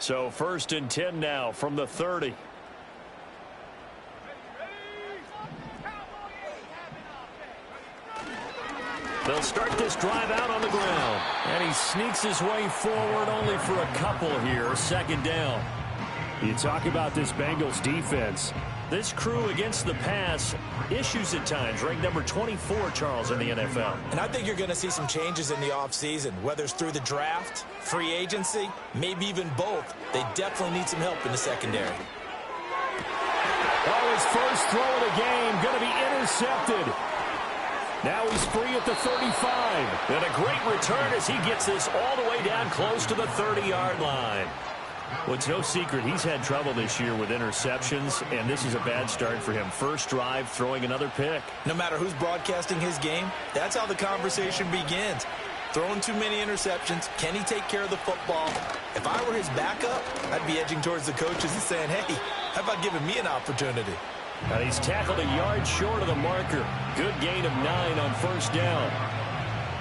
So 1st and 10 now from the 30. They'll start this drive out on the ground. And he sneaks his way forward only for a couple here. 2nd down. You talk about this Bengals defense. This crew against the pass, issues at times, ranked number 24, Charles, in the NFL. And I think you're going to see some changes in the offseason, whether it's through the draft, free agency, maybe even both. They definitely need some help in the secondary. Oh, his first throw of the game going to be intercepted. Now he's free at the 35. And a great return as he gets this all the way down close to the 30-yard line. Well, it's no secret he's had trouble this year with interceptions, and this is a bad start for him. First drive, throwing another pick. No matter who's broadcasting his game, that's how the conversation begins. Throwing too many interceptions, can he take care of the football? If I were his backup, I'd be edging towards the coaches and saying, hey, how about giving me an opportunity? And he's tackled a yard short of the marker. Good gain of 9 on 1st down.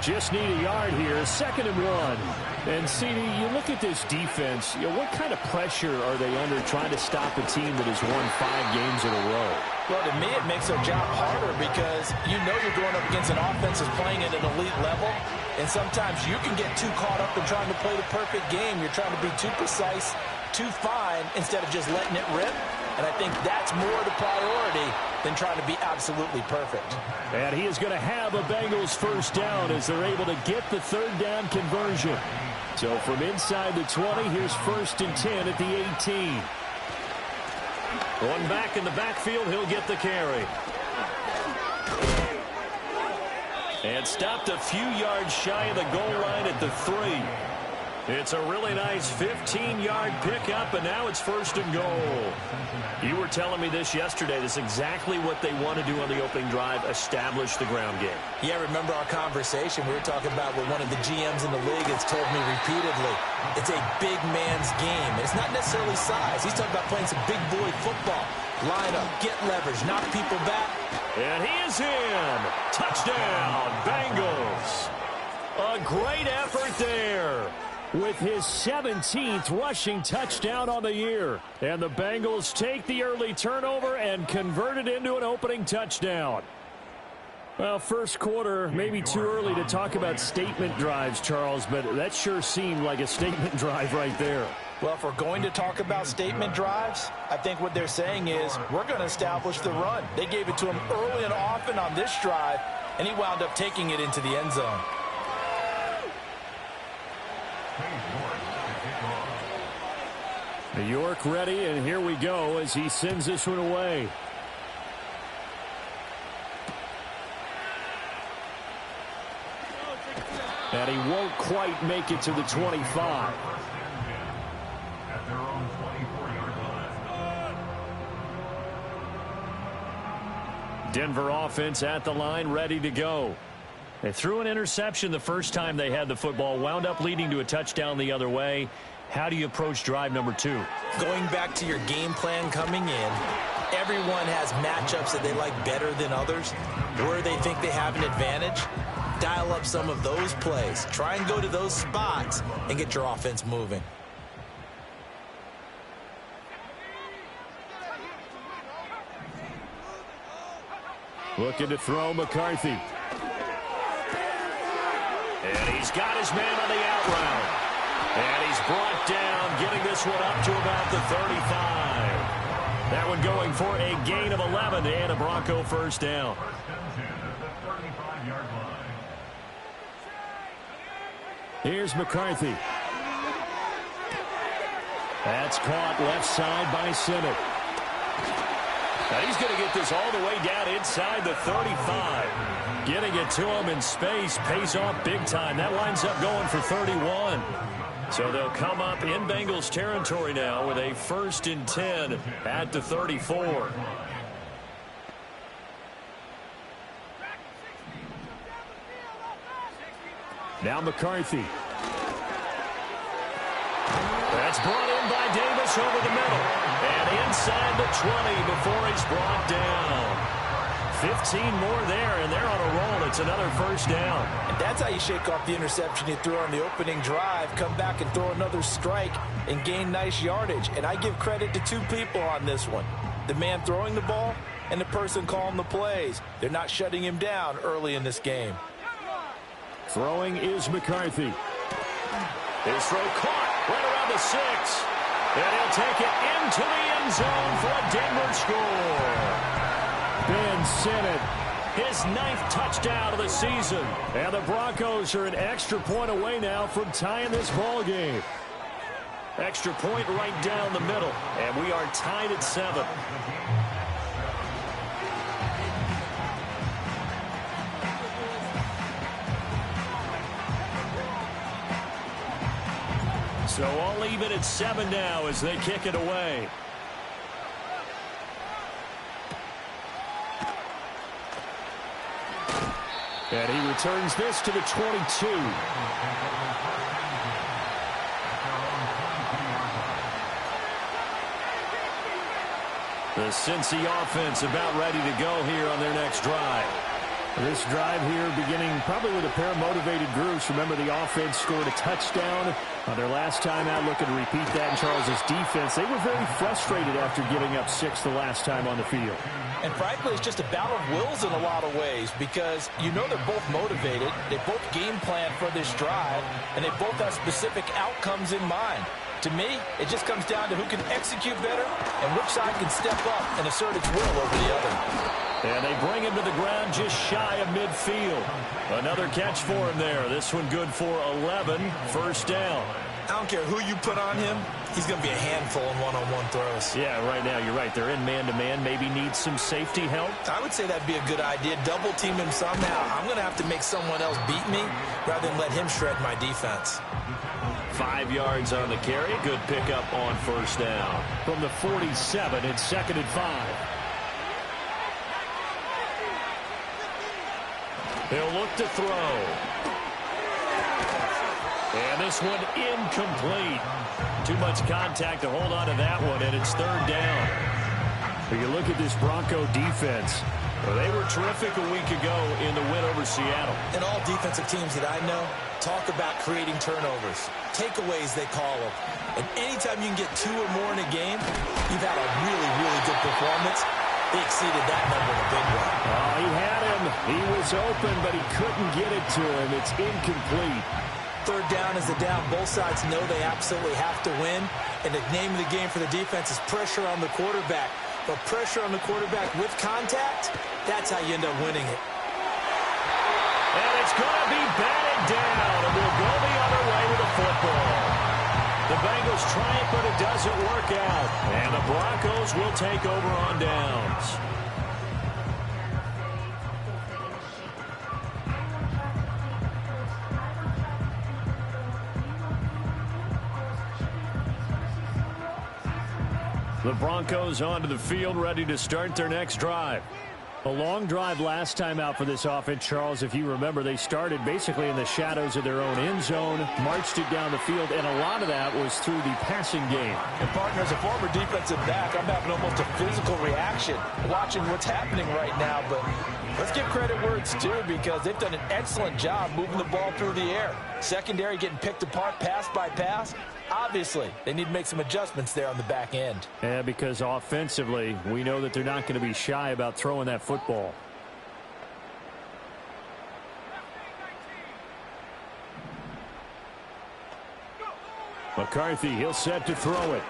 Just need a yard here. 2nd and 1. And, CD, you look at this defense, what kind of pressure are they under trying to stop a team that has won 5 games in a row? Well, to me, it makes their job harder because you know you're going up against an offense that's playing at an elite level, and sometimes you can get too caught up in trying to play the perfect game. You're trying to be too precise, too fine, instead of just letting it rip. And I think that's more the priority than trying to be absolutely perfect. And he is going to have a Bengals 1st down as they're able to get the 3rd down conversion. So from inside the 20, here's 1st and 10 at the 18. Going back in the backfield, he'll get the carry. And stopped a few yards shy of the goal line at the 3. It's a really nice 15-yard pickup, and now it's 1st and goal. You were telling me this yesterday. This is exactly what they want to do on the opening drive, establish the ground game. Yeah, remember our conversation? We were talking about what one of the GMs in the league has told me repeatedly. It's a big man's game. It's not necessarily size. He's talking about playing some big boy football. Line up, get leverage, knock people back. And he is in. Touchdown, Bengals. A great effort there, with his 17th rushing touchdown on the year. And the Bengals take the early turnover and convert it into an opening touchdown. Well, first quarter, maybe too early to talk about statement drives, Charles, but that sure seemed like a statement drive right there. Well, if we're going to talk about statement drives, I think what they're saying is we're going to establish the run. They gave it to him early and often on this drive, and he wound up taking it into the end zone. New York ready, and here we go as he sends this one away. And he won't quite make it to the 25. Denver offense at the line, ready to go. They threw an interception the first time they had the football, wound up leading to a touchdown the other way. How do you approach drive number 2? Going back to your game plan coming in, everyone has matchups that they like better than others, where they think they have an advantage. Dial up some of those plays. Try and go to those spots and get your offense moving. Looking to throw McCarthy. And he's got his man on the out route. And he's brought down, getting this one up to about the 35. That one going for a gain of 11 and a Bronco 1st down. Here's McCarthy. That's caught left side by Sinnott. Now he's going to get this all the way down inside the 35. Getting it to him in space pays off big time. That lines up going for 31. So they'll come up in Bengals territory now with a 1st and 10 at the 34. Now McCarthy. That's brought in by Davis over the middle. And inside the 20 before he's brought down. 15 more there, and they're on a roll. It's another first down. And that's how you shake off the interception you threw on the opening drive, come back and throw another strike and gain nice yardage. And I give credit to two people on this one, the man throwing the ball and the person calling the plays. They're not shutting him down early in this game. Throwing is McCarthy. His throw caught right around the 6. And he'll take it into the end zone for a Denver score. Ben Sinnott, his 9th touchdown of the season. And the Broncos are an extra point away now from tying this ball game. Extra point right down the middle. And we are tied at 7. So all even at 7 now as they kick it away. And he returns this to the 22. The Cincy offense about ready to go here on their next drive. This drive here beginning probably with a pair of motivated groups. Remember, the offense scored a touchdown on their last time out. Looking to repeat that in Charles's defense. They were very frustrated after giving up 6 the last time on the field. And frankly, it's just a battle of wills in a lot of ways because you know they're both motivated. They both game plan for this drive, and they both have specific outcomes in mind. To me, it just comes down to who can execute better and which side can step up and assert its will over the other. And they bring him to the ground just shy of midfield. Another catch for him there. This one good for 11. First down. I don't care who you put on him. He's going to be a handful in one-on-one throws. Yeah, right now you're right. They're in man-to-man. Maybe needs some safety help. I would say that'd be a good idea. Double team him somehow. I'm going to have to make someone else beat me rather than let him shred my defense. 5 yards on the carry. Good pickup on first down. From the 47, it's 2nd and 5. He'll look to throw. And this one incomplete. Too much contact to hold on to that one, and it's 3rd down. When you look at this Bronco defense, well, they were terrific a week ago in the win over Seattle. And all defensive teams that I know talk about creating turnovers. Takeaways, they call them. And anytime you can get 2 or more in a game, you've had a really, really good performance. They exceeded that number in a big way. Oh, he had him. He was open, but he couldn't get it to him. It's incomplete. 3rd down is the down. Both sides know they absolutely have to win. And the name of the game for the defense is pressure on the quarterback. But pressure on the quarterback with contact, that's how you end up winning it. And it's going to be batted down. And we'll go the other way with the football. The Bengals try it, but it doesn't work out. And the Broncos will take over on downs. The Broncos onto the field, ready to start their next drive. A long drive last time out for this offense, Charles. If you remember, they started basically in the shadows of their own end zone, marched it down the field, and a lot of that was through the passing game. And, partner, as a former defensive back, I'm having almost a physical reaction watching what's happening right now. But let's give credit where it's due because they've done an excellent job moving the ball through the air. Secondary getting picked apart pass by pass. Obviously, they need to make some adjustments there on the back end. Yeah, because offensively, we know that they're not going to be shy about throwing that football. McCarthy, he'll set to throw it.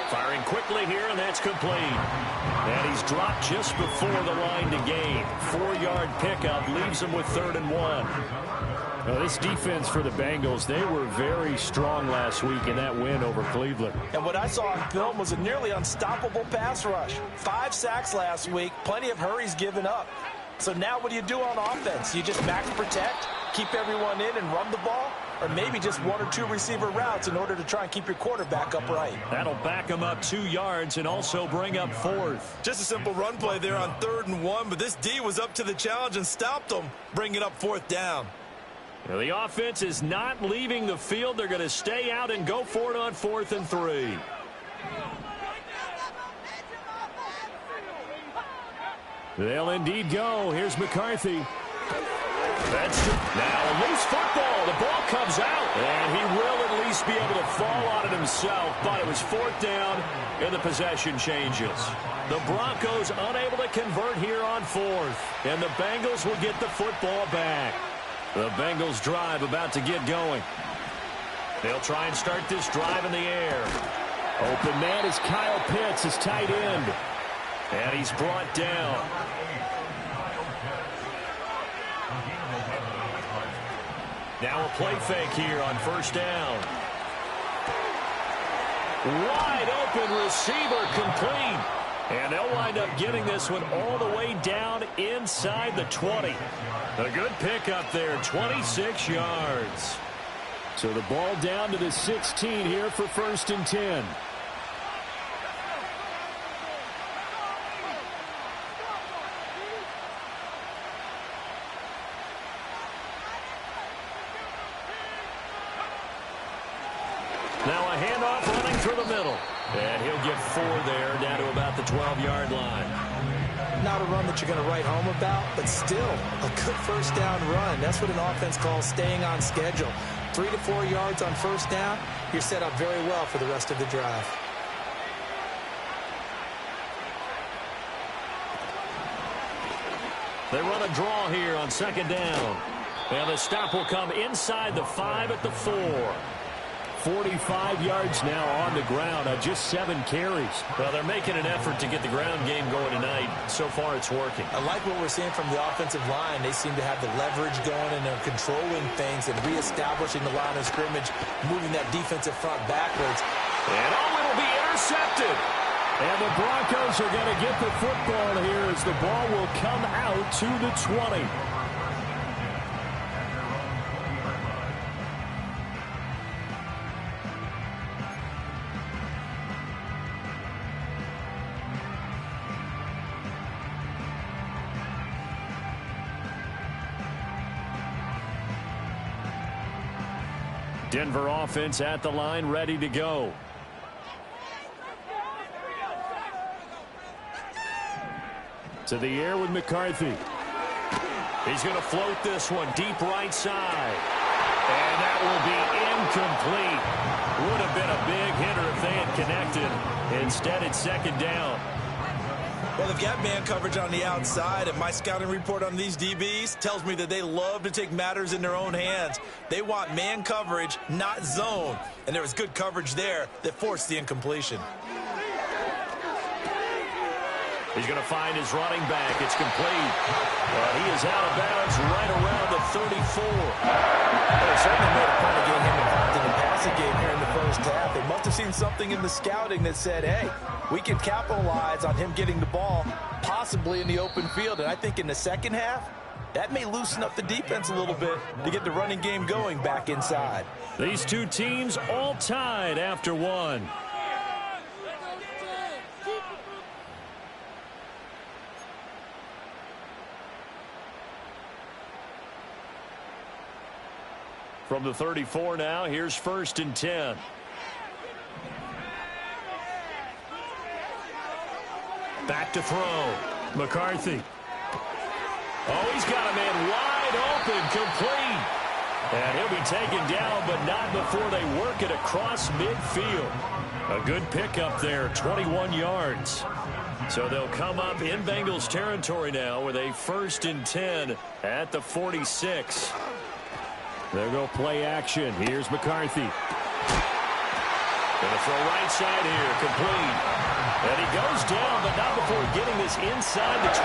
Firing quickly here, and that's complete. And he's dropped just before the line to gain. 4-yard pickup leaves him with 3rd and 1. Well, this defense for the Bengals, they were very strong last week in that win over Cleveland. And what I saw on film was a nearly unstoppable pass rush. 5 sacks last week, plenty of hurries given up. So now what do you do on offense? You just max protect, keep everyone in and run the ball? Or maybe just 1 or 2 receiver routes in order to try and keep your quarterback upright. That'll back him up 2 yards and also bring up 4th. Just a simple run play there on 3rd and 1, but this D was up to the challenge and stopped them, bringing up 4th down. Well, the offense is not leaving the field. They're going to stay out and go for it on 4th and 3. They'll indeed go. Here's McCarthy. That's now a loose football. The ball comes out, and he will at least be able to fall on it himself, but it was fourth down, and the possession changes. The Broncos unable to convert here on fourth, and the Bengals will get the football back. The Bengals drive about to get going. They'll try and start this drive in the air. Open man is Kyle Pitts, his tight end, and he's brought down. Now a play fake here on first down. Wide open receiver complete. And they'll wind up getting this one all the way down inside the 20. A good pickup there, 26 yards. So the ball down to the 16 here for first and 10. Now a handoff running through the middle. And he'll get 4 there, down to about the 12-yard line. Not a run that you're going to write home about, but still a good first down run. That's what an offense calls staying on schedule. 3 to 4 yards on first down, you're set up very well for the rest of the drive. They run a draw here on second down. And the stop will come inside the 5 at the 4. 45 yards now on the ground on just 7 carries. Well, they're making an effort to get the ground game going tonight. So far, it's working. I like what we're seeing from the offensive line. They seem to have the leverage going, and they're controlling things and reestablishing the line of scrimmage, moving that defensive front backwards. And it'll be intercepted. And the Broncos are going to get the football here as the ball will come out to the 20. Denver offense at the line, ready to go. To the air with McCarthy. He's going to float this one deep right side. And that will be incomplete. Would have been a big hitter if they had connected. Instead, it's second down. Well, they've got man coverage on the outside, and my scouting report on these DBs tells me that they love to take matters in their own hands. They want man coverage, not zone. And there was good coverage there that forced the incompletion. He's going to find his running back. It's complete. He is out of bounds right around the 34. Well, they certainly made a point of getting him involved in the passing game here in the first half. They must have seen something in the scouting that said, hey, we can capitalize on him getting the ball, possibly in the open field. And I think in the second half, that may loosen up the defense a little bit to get the running game going back inside. These two teams all tied after one. From the 34 now, here's first and 10. Back to throw. McCarthy. Oh, he's got a man wide open, complete. And he'll be taken down, but not before they work it across midfield. A good pickup there, 21 yards. So they'll come up in Bengals territory now with a first and 10 at the 46. They'll go play action. Here's McCarthy. Going to throw right side here, complete. And he goes down, but not before getting this inside the 25.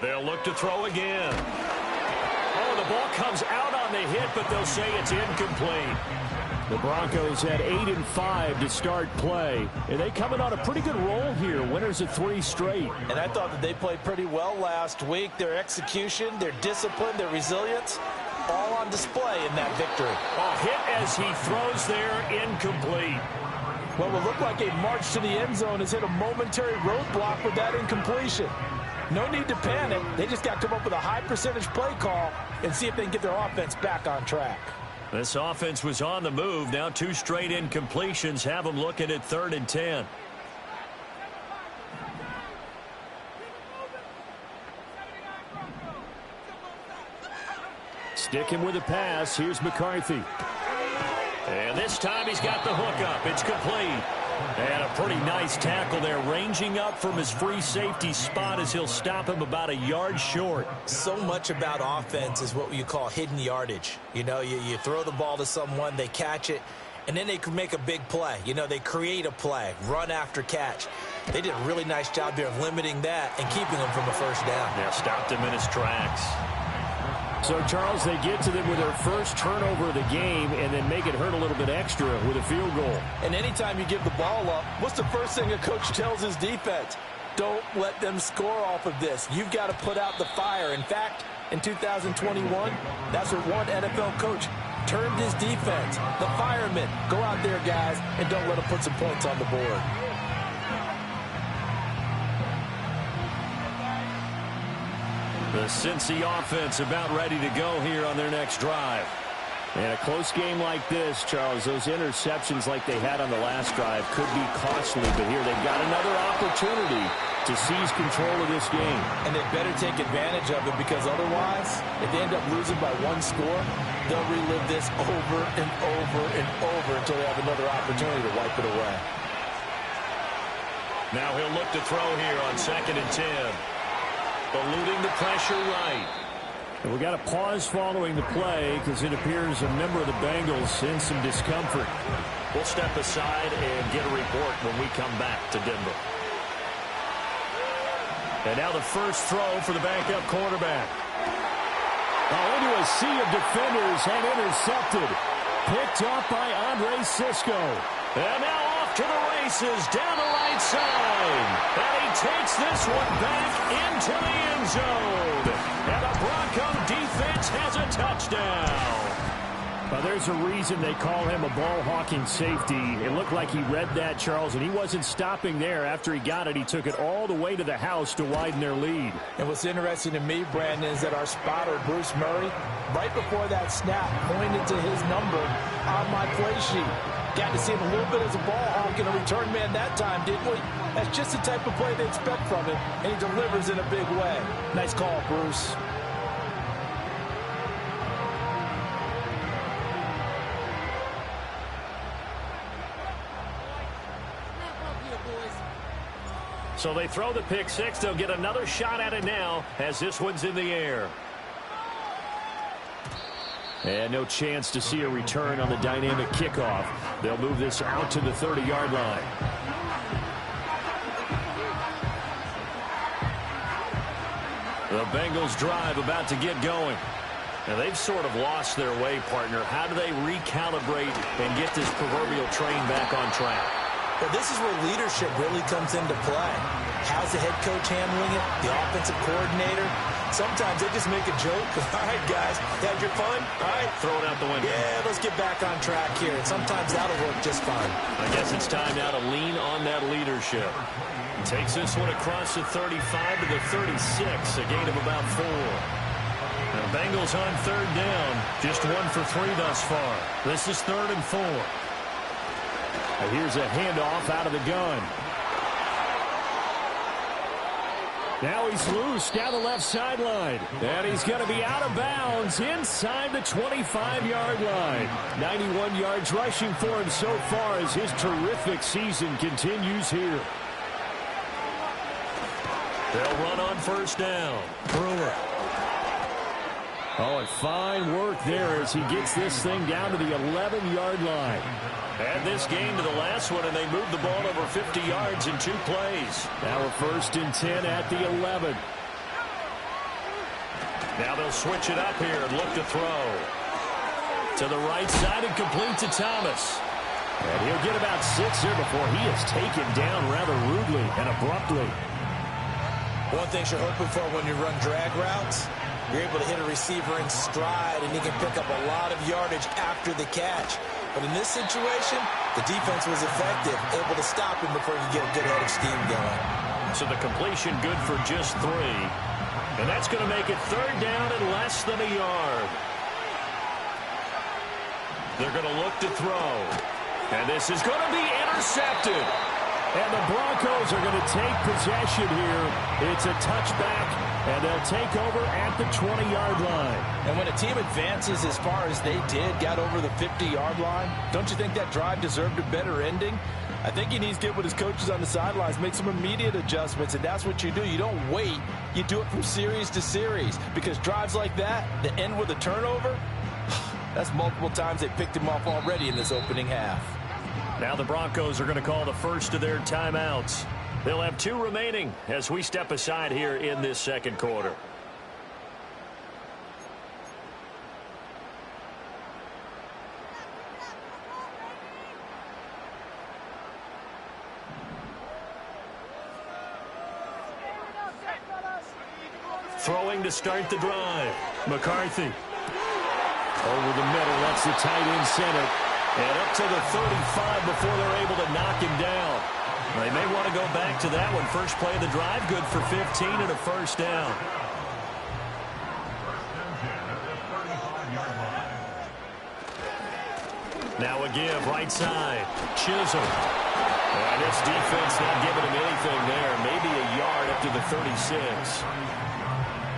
They'll look to throw again. Oh, the ball comes out on the hit, but they'll say it's incomplete. The Broncos had 8-5 to start play, and they coming on a pretty good roll here. Winners of 3 straight. And I thought that they played pretty well last week. Their execution, their discipline, their resilience, all on display in that victory. A hit as he throws there, incomplete. What will look like a march to the end zone has hit a momentary roadblock with that incompletion. No need to panic. They just got to come up with a high percentage play call and see if they can get their offense back on track. This offense was on the move. Now 2 straight incompletions have them looking at 3rd and 10. Sticking with the pass. Here's McCarthy. And this time he's got the hook up. It's complete. And a pretty nice tackle there, ranging up from his free safety spot as he'll stop him about a yard short. So much about offense is what you call hidden yardage. You know, you throw the ball to someone, they catch it, and then they can make a big play. You know, they create a play, run after catch. They did a really nice job here of limiting that and keeping him from a first down. Yeah, stopped him in his tracks. So, Charles, they get to them with their first turnover of the game and then make it hurt a little bit extra with a field goal. And anytime you give the ball up, what's the first thing a coach tells his defense? Don't let them score off of this. You've got to put out the fire. In fact, in 2021, that's what one NFL coach termed his defense. The firemen. Go out there, guys, and don't let them put some points on the board. The Cincy offense about ready to go here on their next drive. And a close game like this, Charles, those interceptions like they had on the last drive could be costly. But here they've got another opportunity to seize control of this game. And they better take advantage of it, because otherwise, if they end up losing by 1 score, they'll relive this over and over and over until they have another opportunity to wipe it away. Now he'll look to throw here on 2nd and 10. Eluding the pressure right. And we got a pause following the play because it appears a member of the Bengals in some discomfort. We'll step aside and get a report when we come back to Denver. And now the first throw for the backup quarterback. Into a sea of defenders and intercepted. Picked up by Andre Sisco. And now off to the races down the right side. And he takes this one back into the end zone. And the Bronco defense has a touchdown. There's a reason they call him a ball-hawking safety. It looked like he read that, Charles, and he wasn't stopping there. After he got it, he took it all the way to the house to widen their lead. And what's interesting to me, Brandon, is that our spotter, Bruce Murray, right before that snap, pointed to his number on my play sheet. Got to see him a little bit as a ball hawk and a return man that time, didn't we? That's just the type of play they expect from him, and he delivers in a big way. Nice call, Bruce. So they throw the pick six. They'll get another shot at it now as this one's in the air. And no chance to see a return on the dynamic kickoff. They'll move this out to the 30-yard line. The Bengals drive about to get going. Now they've sort of lost their way, partner. How do they recalibrate and get this proverbial train back on track? Well, this is where leadership really comes into play. How's the head coach handling it? The offensive coordinator? Sometimes they just make a joke. All right, guys, had your fun? All right. Throw it out the window. Yeah, let's get back on track here. And sometimes that'll work just fine. I guess it's time now to lean on that leadership. Takes this one across the 35 to the 36, a gain of about 4. Now, Bengals on 3rd down, just 1 for 3 thus far. This is 3rd and 4. And here's a handoff out of the gun. Now he's loose down the left sideline. And he's going to be out of bounds inside the 25-yard line. 91 yards rushing for him so far as his terrific season continues here. They'll run on 1st down. Brewer. Oh, and fine work there as he gets this thing down to the 11-yard line. Add this game to the last one, and they move the ball over 50 yards in 2 plays. Now a 1st and 10 at the 11. Now they'll switch it up here and look to throw. To the right side and complete to Thomas. And he'll get about 6 here before he is taken down rather rudely and abruptly. One thing you're hoping for when you run drag routes, you're able to hit a receiver in stride, and he can pick up a lot of yardage after the catch. But in this situation, the defense was effective, able to stop him before he could get a good head of steam going. So the completion good for just 3. And that's going to make it 3rd down and less than a yard. They're going to look to throw. And this is going to be intercepted. And the Broncos are going to take possession here. It's a touchback, and they'll take over at the 20-yard line. And when a team advances as far as they did, got over the 50-yard line, don't you think that drive deserved a better ending? I think he needs to get with his coaches on the sidelines, make some immediate adjustments, and that's what you do. You don't wait. You do it from series to series, because drives like that end with a turnover, that's multiple times they picked him off already in this opening half. Now the Broncos are going to call the first of their timeouts. They'll have 2 remaining as we step aside here in this second quarter. Throwing to start the drive. McCarthy. Over the middle, that's the tight end center. And up to the 35 before they're able to knock him down. They may want to go back to that one. First play of the drive, good for 15 and a first down. Now a give, right side. Chisholm. And this defense not giving him anything there. Maybe a yard up to the 36.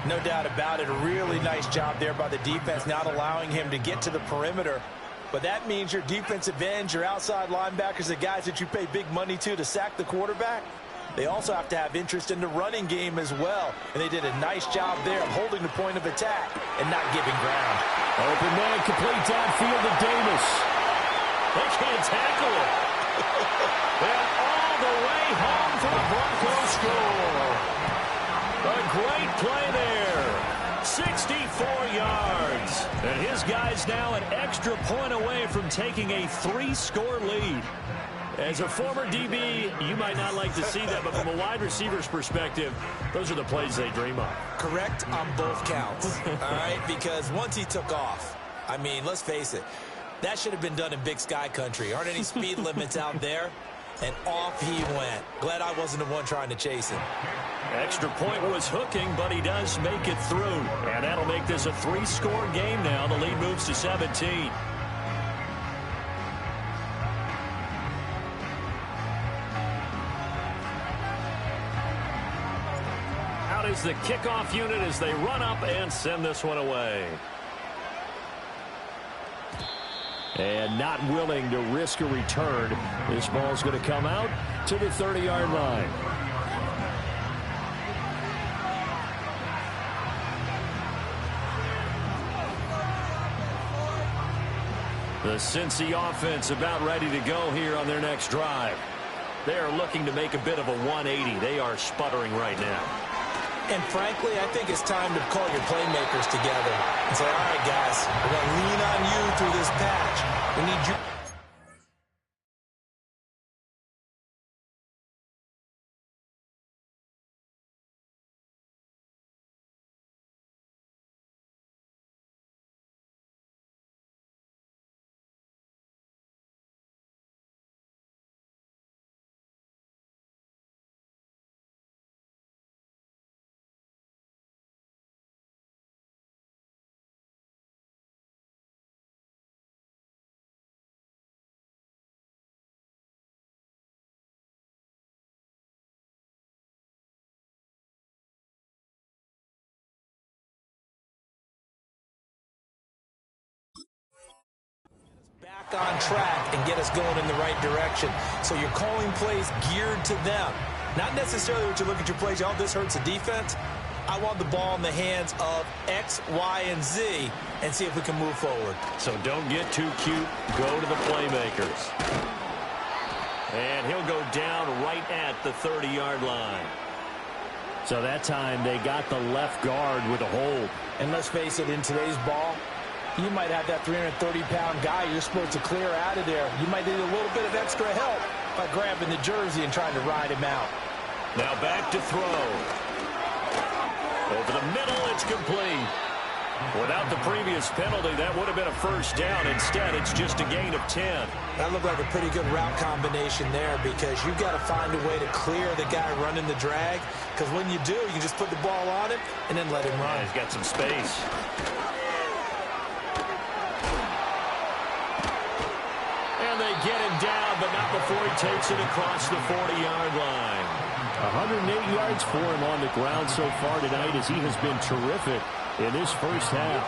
No doubt about it. A really nice job there by the defense, not allowing him to get to the perimeter. But that means your defensive ends, your outside linebackers, the guys that you pay big money to sack the quarterback, they also have to have interest in the running game as well. And they did a nice job there of holding the point of attack and not giving ground. Open man, complete downfield to Davis. They can't tackle it. And all the way home for the Broncos score. A great play there. 64 yards. And his guy's now an extra point away from taking a 3-score lead. As a former DB, you might not like to see that, but from a wide receiver's perspective, those are the plays they dream of. Correct on both counts, all right? Because once he took off, I mean, let's face it, that should have been done in Big Sky country. Aren't any speed limits out there? And off he went. Glad I wasn't the one trying to chase him. Extra point was hooking, but he does make it through. And that'll make this a 3-score game now. The lead moves to 17. Out is the kickoff unit as they run up and send this one away. And not willing to risk a return. This ball's going to come out to the 30-yard line. The Cincy offense about ready to go here on their next drive. They are looking to make a bit of a 180. They are sputtering right now. And frankly, I think it's time to call your playmakers together and say, all right, guys, we're going to lean on you through this patch. We need you. Back on track and get us going in the right direction. So you're calling plays geared to them. Not necessarily what you look at your plays, oh, this hurts the defense. I want the ball in the hands of X, Y, and Z and see if we can move forward. So don't get too cute. Go to the playmakers. And he'll go down right at the 30-yard line. So that time they got the left guard with a hold. And let's face it, in today's ball, you might have that 330-pound guy you're supposed to clear out of there. You might need a little bit of extra help by grabbing the jersey and trying to ride him out. Now back to throw. Over the middle, it's complete. Without the previous penalty, that would have been a first down. Instead, it's just a gain of 10. That looked like a pretty good route combination there because you've got to find a way to clear the guy running the drag. Because when you do, you can just put the ball on him and then let him run. Yeah, he's got some space. get him down, but not before he takes it across the 40-yard line. 108 yards for him on the ground so far tonight as he has been terrific in this first half.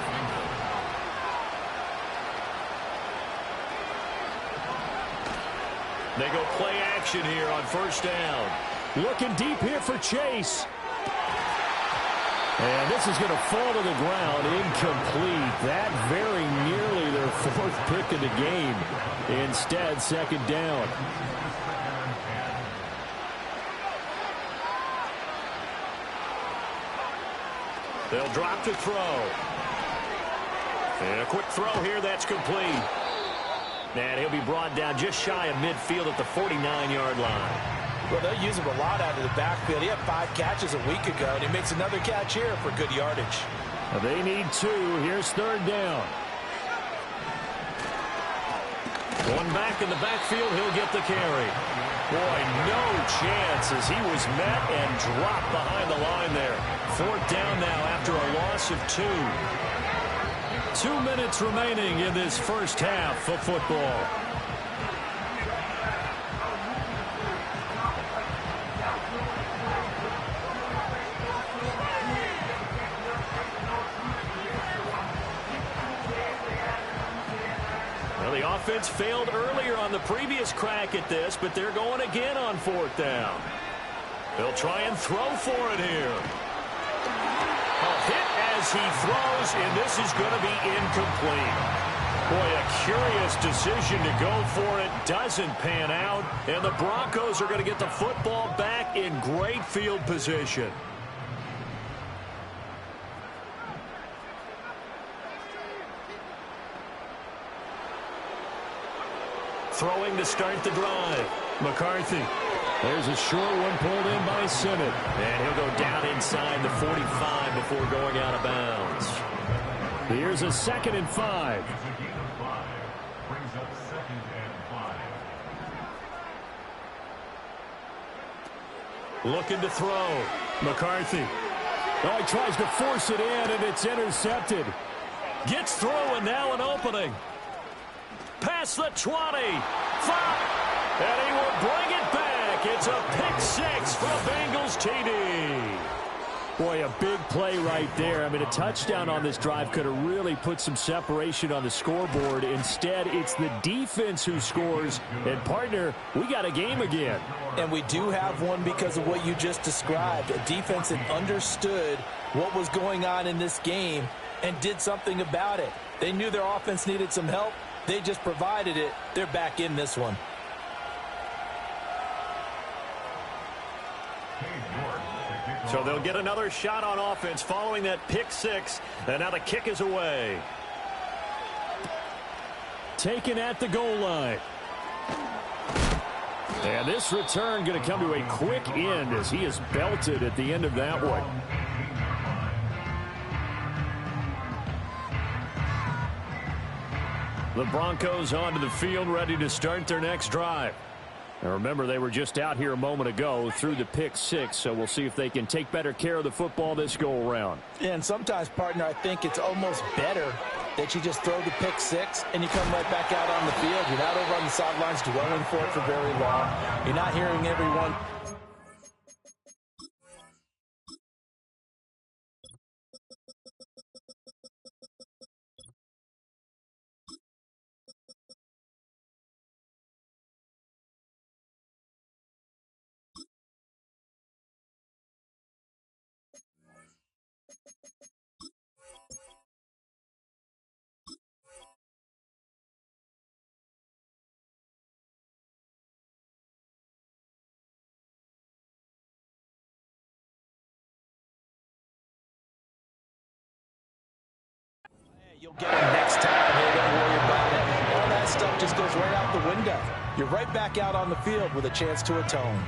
They go play action here on first down. Looking deep here for Chase. And this is going to fall to the ground, incomplete. That very nearly their fourth pick of the game. Instead, second down. They'll drop to throw. And a quick throw here, that's complete. And he'll be brought down just shy of midfield at the 49-yard line. Well, they'll use him a lot out of the backfield. He had 5 catches a week ago, and he makes another catch here for good yardage. They need 2. Here's third down. Going back in the backfield, he'll get the carry. Boy, no chance as he was met and dropped behind the line there. Fourth down now after a loss of 2. 2 minutes remaining in this first half of football. Well, the offense failed earlier on the previous crack at this, but they're going again on fourth down. They'll try and throw for it here. A hit as he throws, and this is going to be incomplete. Boy, a curious decision to go for it. Doesn't pan out, and the Broncos are going to get the football back in great field position. Throwing to start the drive. McCarthy. There's a short one pulled in by Simmons. And he'll go down inside the 45 before going out of bounds. Here's a 2nd and 5. Looking to throw. McCarthy. Oh, he tries to force it in, and it's intercepted. Gets through, and now an opening. Past the 20. 5. And he will bring it back. It's a pick 6 for a Bengals TD. Boy, a big play right there. I mean, a touchdown on this drive could have really put some separation on the scoreboard. Instead, it's the defense who scores. And, partner, we got a game again. And we do have one because of what you just described. A defense that understood what was going on in this game and did something about it. They knew their offense needed some help. They just provided it. They're back in this one. So they'll get another shot on offense following that pick 6. And now the kick is away. Taken at the goal line. And this return going to come to a quick end as he is belted at the end of that one. The Broncos onto the field, ready to start their next drive. Now remember, they were just out here a moment ago through the pick 6, so we'll see if they can take better care of the football this go-around. And sometimes, partner, I think it's almost better that you just throw the pick 6 and you come right back out on the field. You're not over on the sidelines dwelling for it for very long. You're not hearing everyone. You'll get him next time. Hey, don't worry about it. All that stuff just goes right out the window. You're right back out on the field with a chance to atone.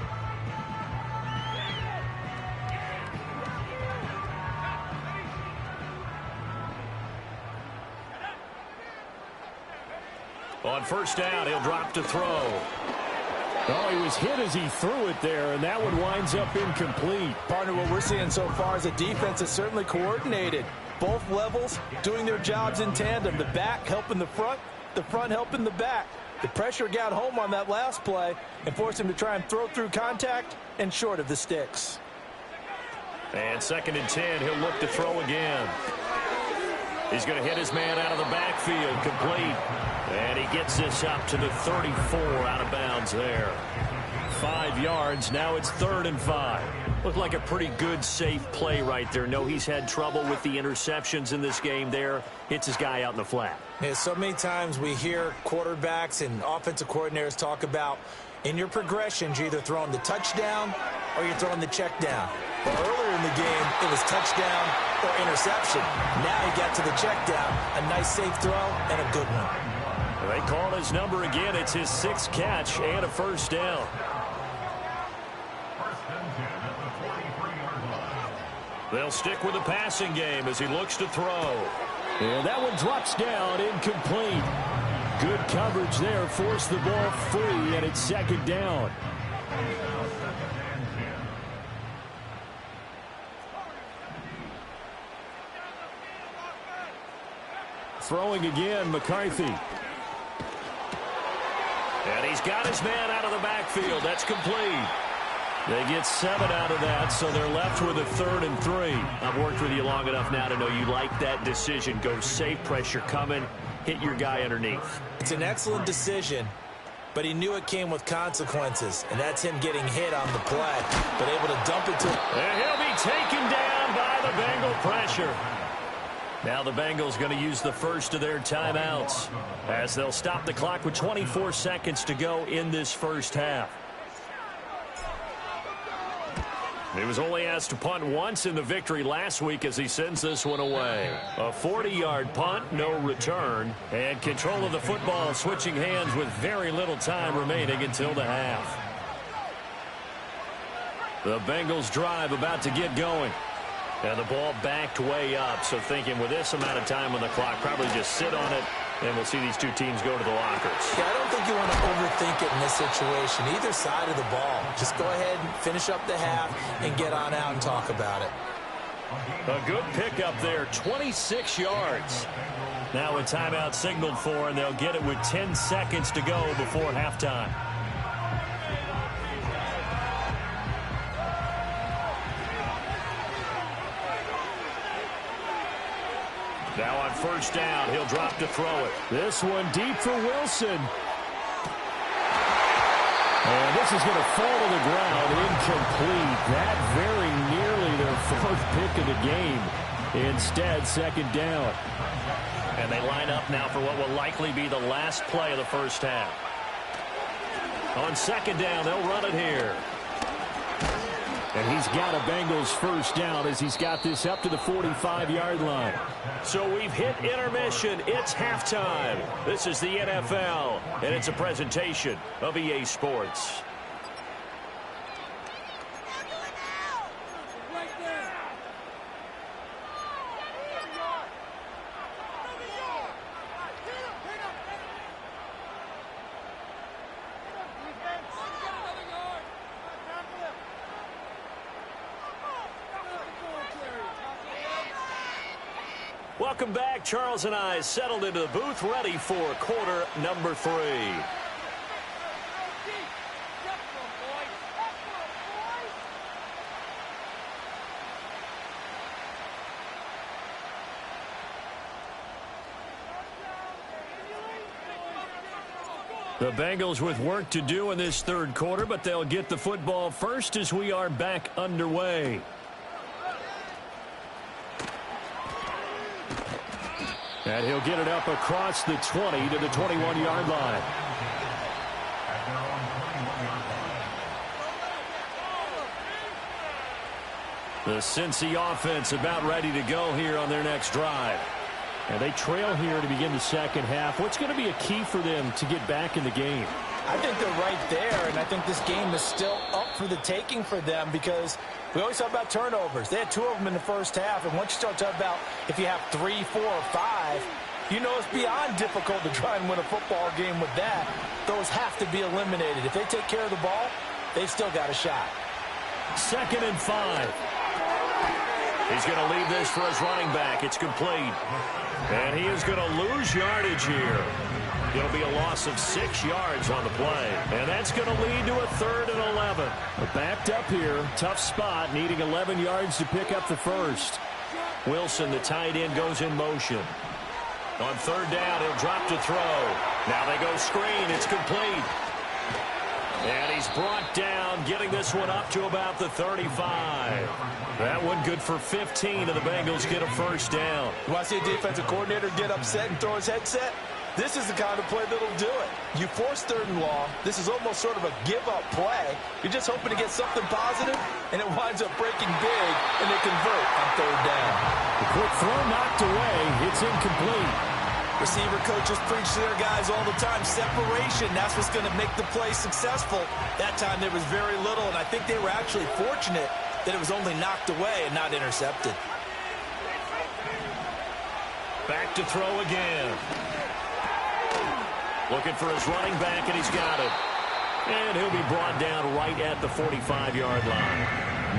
On first down, he'll drop to throw. Oh, he was hit as he threw it there, and that one winds up incomplete. Partner, what we're seeing so far is a defense is certainly coordinated. Both levels doing their jobs in tandem. The back helping the front helping the back. The pressure got home on that last play and forced him to try and throw through contact and short of the sticks. And 2nd and 10, he'll look to throw again. He's going to hit his man out of the backfield, complete. And he gets this up to the 34, out of bounds there. 5 yards, now it's 3rd and 5. Looked like a pretty good, safe play right there. No, he's had trouble with the interceptions in this game there. Hits his guy out in the flat. Yeah, so many times we hear quarterbacks and offensive coordinators talk about in your progressions, you're either throwing the touchdown or you're throwing the check down. But earlier in the game, it was touchdown or interception. Now he got to the check down. A nice safe throw and a good one. They call his number again. It's his 6th catch and a 1st down. They'll stick with the passing game as he looks to throw. And that one drops down, incomplete. Good coverage there, forced the ball free, and it's 2nd down. Throwing again, McCarthy. And he's got his man out of the backfield. That's complete. They get 7 out of that, so they're left with a 3rd and 3. I've worked with you long enough now to know you like that decision. Go safe, pressure coming, hit your guy underneath. It's an excellent decision, but he knew it came with consequences, and that's him getting hit on the play, but able to dump it to him. And he'll be taken down by the Bengal pressure. Now the Bengals going to use the first of their timeouts as they'll stop the clock with 24 seconds to go in this first half. He was only asked to punt once in the victory last week as he sends this one away. A 40-yard punt, no return, and control of the football switching hands with very little time remaining until the half. The Bengals drive about to get going. And the ball backed way up, so thinking with this amount of time on the clock, probably just sit on it, and we'll see these two teams go to the lockers. Yeah, I don't think you want to overthink it in this situation, either side of the ball. Just go ahead and finish up the half and get on out and talk about it. A good pickup there, 26 yards. Now a timeout signaled for, and they'll get it with 10 seconds to go before halftime. Now on 1st down, he'll drop to throw it. This one deep for Wilson. And this is going to fall to the ground, incomplete. That very nearly their 4th pick of the game. Instead, 2nd down. And they line up now for what will likely be the last play of the first half. On 2nd down, they'll run it here. And he's got a Bengals 1st down as he's got this up to the 45-yard line. So we've hit intermission. It's halftime. This is the NFL, and it's a presentation of EA Sports. Welcome back. Charles and I settled into the booth, ready for quarter number 3. The Bengals with work to do in this 3rd quarter, but they'll get the football first as we are back underway. And he'll get it up across the 20 to the 21-yard line. The Cincy offense about ready to go here on their next drive. And they trail here to begin the second half. What's going to be a key for them to get back in the game? I think they're right there, and I think this game is still up for the taking for them because we always talk about turnovers. They had 2 of them in the first half, and once you start talking about if you have 3, 4, or 5, you know it's beyond difficult to try and win a football game with that. Those have to be eliminated. If they take care of the ball, they've still got a shot. 2nd and 5. He's going to leave this for his running back. It's complete. And he is going to lose yardage here. It'll be a loss of 6 yards on the play. And that's going to lead to a 3rd and 11. But backed up here. Tough spot, needing 11 yards to pick up the first. Wilson, the tight end, goes in motion. On 3rd down, he'll drop to throw. Now they go screen. It's complete. And he's brought down, getting this one up to about the 35. That one good for 15, and the Bengals get a first down. You want to see a defensive coordinator get upset and throw his headset? This is the kind of play that'll do it. You force 3rd and long. This is almost sort of a give-up play. You're just hoping to get something positive, and it winds up breaking big, and they convert on 3rd down. The quick throw knocked away. It's incomplete. Receiver coaches preach to their guys all the time. Separation, that's what's going to make the play successful. That time there was very little, and I think they were actually fortunate that it was only knocked away and not intercepted. Back to throw again. Looking for his running back, and he's got it. And he'll be brought down right at the 45-yard line.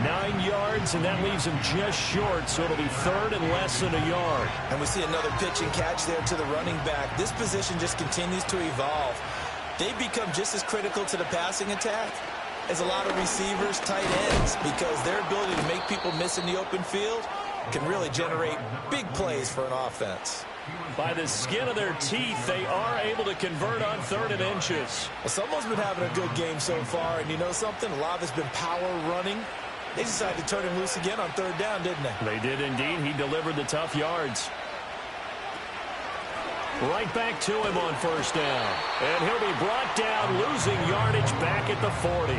9 yards, and that leaves him just short, so it'll be 3rd and less than a yard. And we see another pitch and catch there to the running back. This position just continues to evolve. They become just as critical to the passing attack as a lot of receivers, tight ends, because their ability to make people miss in the open field can really generate big plays for an offense. By the skin of their teeth, they are able to convert on 3rd and inches. Well, someone's been having a good game so far, and you know something? A lot of it's been power running. They decided to turn him loose again on 3rd down, didn't they? They did indeed. He delivered the tough yards. Right back to him on 1st down. And he'll be brought down, losing yardage back at the 40.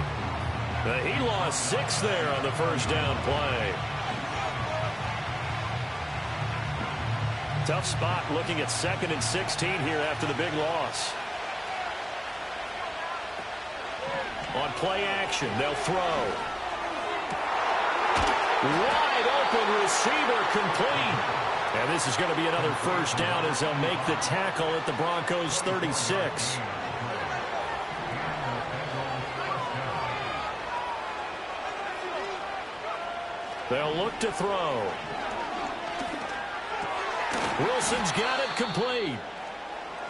He lost 6 there on the 1st down play. Tough spot looking at 2nd and 16 here after the big loss. On play action, they'll throw. Wide open receiver, complete. And this is going to be another 1st down as they'll make the tackle at the Broncos' 36. They'll look to throw. Wilson's got it complete.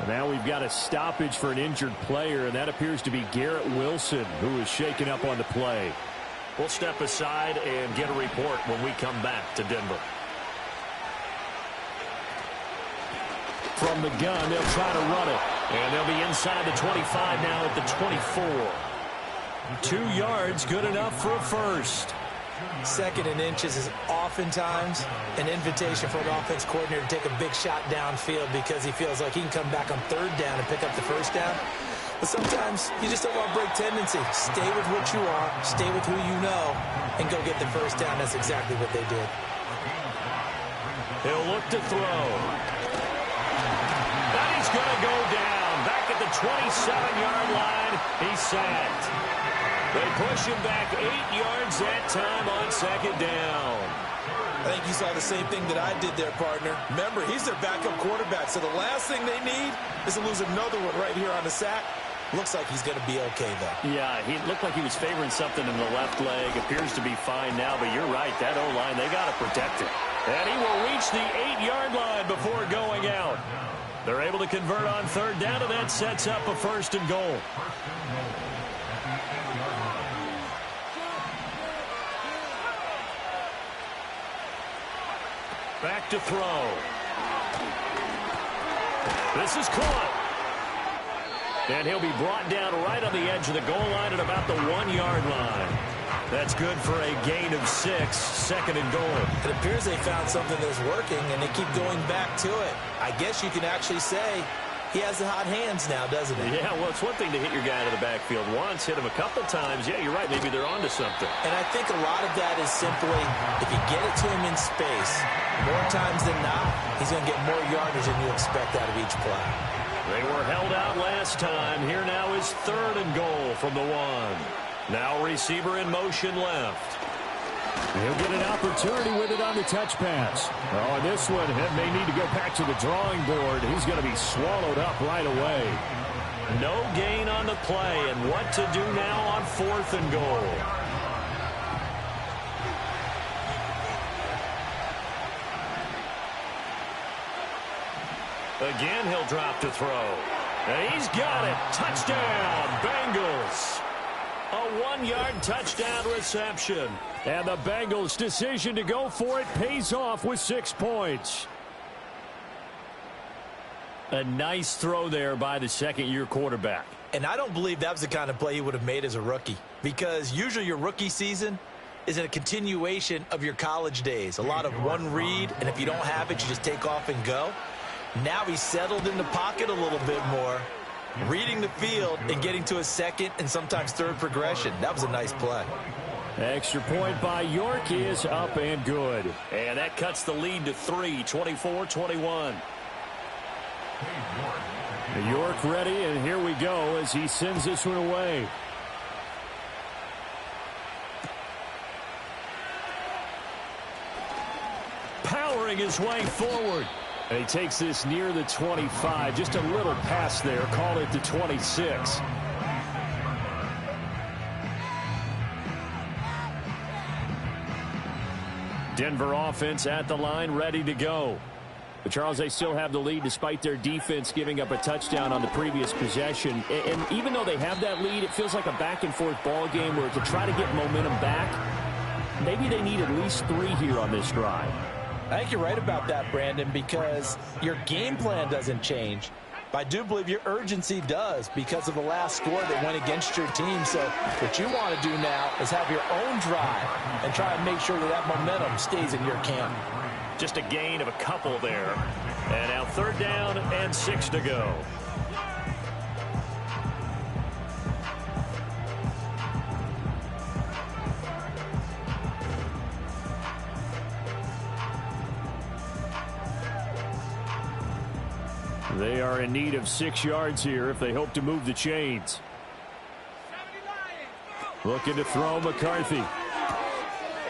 Now we've got a stoppage for an injured player, and that appears to be Garrett Wilson, who is shaken up on the play. We'll step aside and get a report when we come back to Denver. From the gun, they'll try to run it. And they'll be inside the 25 now at the 24. 2 yards, good enough for a first. 2nd and inches is oftentimes an invitation for an offense coordinator to take a big shot downfield because he feels like he can come back on 3rd down and pick up the 1st down. But sometimes you just don't want to break tendency. Stay with what you are, stay with who you know, and go get the 1st down. That's exactly what they did. He'll look to throw. And he's going to go down. Back at the 27-yard line, he's sacked. They push him back 8 yards that time on 2nd down. I think you saw the same thing that I did there, partner. Remember, he's their backup quarterback, so the last thing they need is to lose another one right here on the sack. Looks like he's going to be okay, though. Yeah, he looked like he was favoring something in the left leg. Appears to be fine now, but you're right. That O-line, they got to protect it. And he will reach the 8-yard line before going out. They're able to convert on 3rd down, and that sets up a 1st and goal. Back to throw. This is caught. And he'll be brought down right on the edge of the goal line at about the 1-yard line. That's good for a gain of 6, 2nd and goal. It appears they found something that's working, and they keep going back to it. I guess you can actually say he has the hot hands now, doesn't he? Yeah, well, it's one thing to hit your guy out of the backfield once, hit him a couple times. Yeah, you're right. Maybe they're onto something. And I think a lot of that is simply if you get it to him in space, more times than not, he's going to get more yardage than you expect out of each play. They were held out last time. Here now is 3rd and goal from the 1. Now receiver in motion left. He'll get an opportunity with it on the touch pass. Oh, and this one may need to go back to the drawing board. He's going to be swallowed up right away. No gain on the play, and what to do now on 4th and goal. Again, he'll drop to throw. And he's got it. Touchdown, Bengals. A 1-yard touchdown reception. And the Bengals' decision to go for it pays off with 6 points. A nice throw there by the second-year quarterback. And I don't believe that was the kind of play he would have made as a rookie, because usually your rookie season is a continuation of your college days. A lot of one read, and if you don't have it, you just take off and go. Now he's settled in the pocket a little bit more, reading the field and getting to a second and sometimes third progression. That was a nice play. Extra point by York is up and good. And that cuts the lead to 3, 24-21. York ready, and here we go as he sends this one away. Powering his way forward. And he takes this near the 25. Just a little pass there. Call it the 26. Denver offense at the line, ready to go. But Charles, they still have the lead despite their defense giving up a touchdown on the previous possession. And even though they have that lead, it feels like a back-and-forth ball game where to try to get momentum back, maybe they need at least 3 here on this drive. I think you're right about that, Brandon, because your game plan doesn't change. But I do believe your urgency does because of the last score that went against your team. So what you want to do now is have your own drive and try and make sure that that momentum stays in your camp. Just a gain of a couple there. And now 3rd down and 6 to go. They are in need of 6 yards here if they hope to move the chains. Looking to throw McCarthy.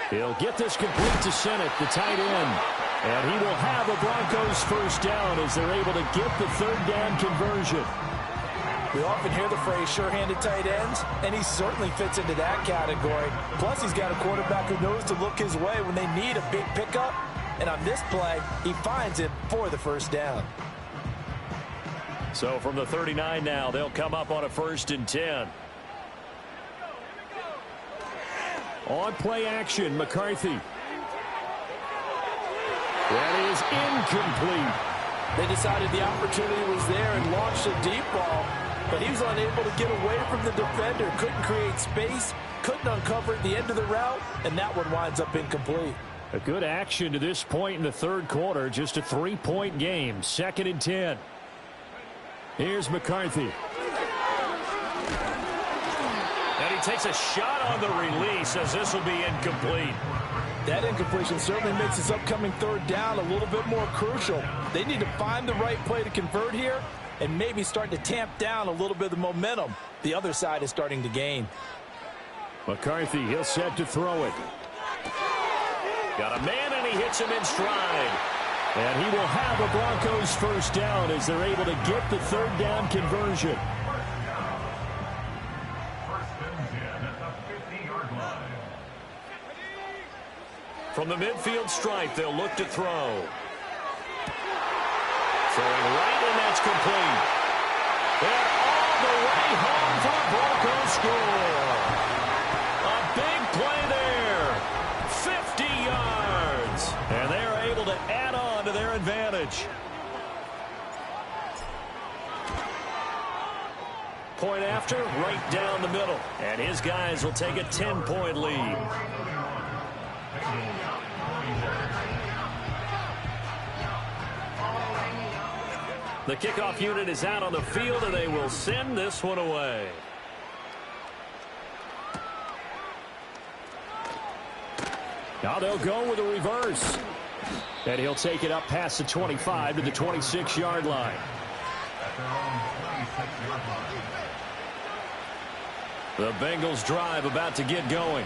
He'll get this complete to Sennett, the tight end. And he will have a Broncos 1st down as they're able to get the 3rd down conversion. We often hear the phrase sure-handed tight ends, and he certainly fits into that category. Plus, he's got a quarterback who knows to look his way when they need a big pickup. And on this play, he finds it for the 1st down. So from the 39 now, they'll come up on a 1st and 10. On play action, McCarthy. That is incomplete. They decided the opportunity was there and launched a deep ball, but he was unable to get away from the defender, couldn't create space, couldn't uncover at the end of the route, and that one winds up incomplete. A good action to this point in the 3rd quarter, just a 3-point game, 2nd and 10. Here's McCarthy. And he takes a shot on the release as this will be incomplete. That incompletion certainly makes this upcoming 3rd down a little bit more crucial. They need to find the right play to convert here and maybe start to tamp down a little bit of the momentum the other side is starting to gain. McCarthy, he'll set to throw it. Got a man, and he hits him in stride. And he will have a Broncos 1st down as they're able to get the 3rd down conversion. From the midfield stripe, they'll look to throw. Throwing right, and that's complete. And all the way home for a Broncos score. A big play there. 50 yards. And they're able to add on to their advantage. Point after, right down the middle. And his guys will take a 10-point lead. The kickoff unit is out on the field, and they will send this one away. Now they'll go with a reverse. And he'll take it up past the 25 to the 26-yard line. The Bengals drive about to get going.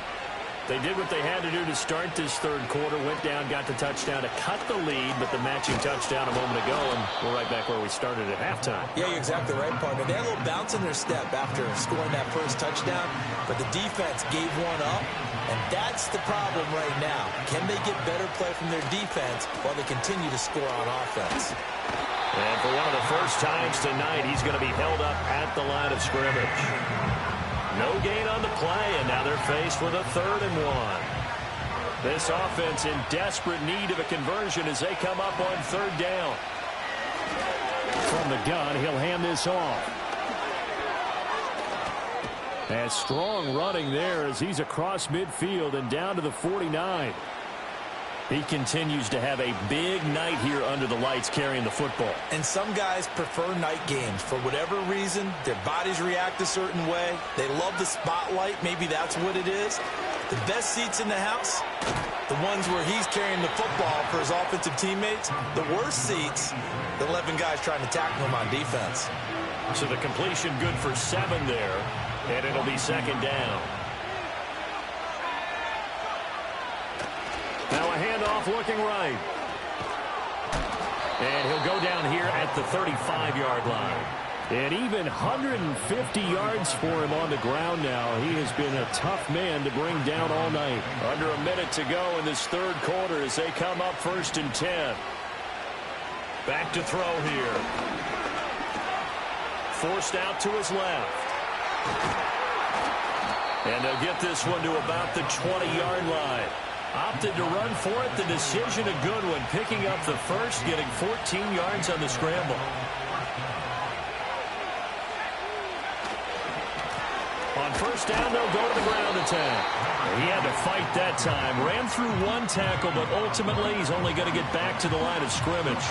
They did what they had to do to start this 3rd quarter. Went down, got the touchdown to cut the lead, but the matching touchdown a moment ago, and we're right back where we started at halftime. Yeah, you're exactly right, partner. They had a little bounce in their step after scoring that 1st touchdown, but the defense gave one up, and that's the problem right now. Can they get better play from their defense while they continue to score on offense? And for one of the first times tonight, he's going to be held up at the line of scrimmage. No gain on the play, and now they're faced with a 3rd and 1. This offense in desperate need of a conversion as they come up on 3rd down. From the gun, he'll hand this off. And strong running there as he's across midfield and down to the 49. He continues to have a big night here under the lights carrying the football. And some guys prefer night games. For whatever reason, their bodies react a certain way. They love the spotlight. Maybe that's what it is. The best seats in the house, the ones where he's carrying the football for his offensive teammates. The worst seats, the 11 guys trying to tackle him on defense. So the completion good for 7 there, and it'll be 2nd down. Now a handoff looking right. And he'll go down here at the 35-yard line. And even 150 yards for him on the ground now. He has been a tough man to bring down all night. Under a minute to go in this 3rd quarter as they come up 1st and 10. Back to throw here. Forced out to his left. And they'll get this one to about the 20-yard line. Opted to run for it. The decision a good one. Picking up the first, getting 14 yards on the scramble. On 1st down, they'll go to the ground attack. He had to fight that time. Ran through 1 tackle, but ultimately he's only going to get back to the line of scrimmage.